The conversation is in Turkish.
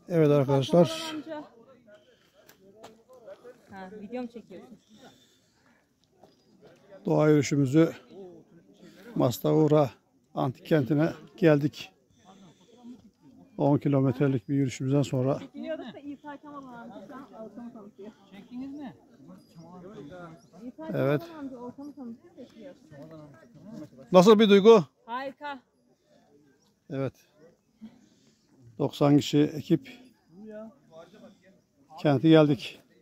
Evet arkadaşlar. Ha, video mu çekiyorsun? Doğa yürüyüşümüzü Mastavura antik kentine geldik. 10 kilometrelik bir yürüyüşümüzden sonra. Biliyorduk da İsa Kemal amca şu an ortamı tanıtıyor. Çektiniz mi? İsa Evet. Kemal amca ortamı tanıtıyor. Çekiyor. Nasıl bir duygu? Harika. Evet. 90 kişi ekip kente geldik.